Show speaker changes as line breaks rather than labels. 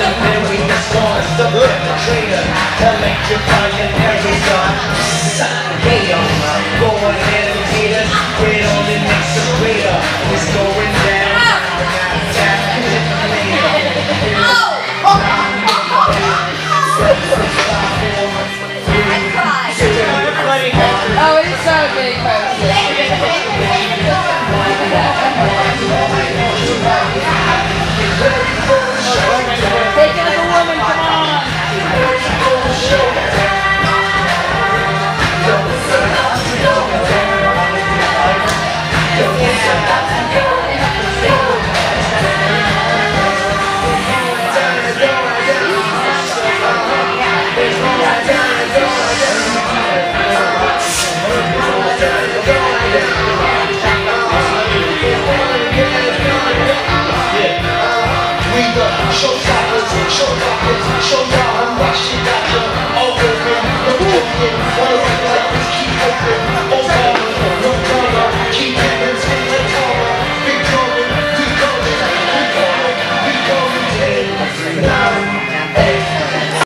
The memory is gone, the perpetrator, electrifying every thought. Hey, go ahead and hate us, it only makes us greater. It's going down,
Oh, it's so big, take it as a woman, come on!
Show y'all how much she got you.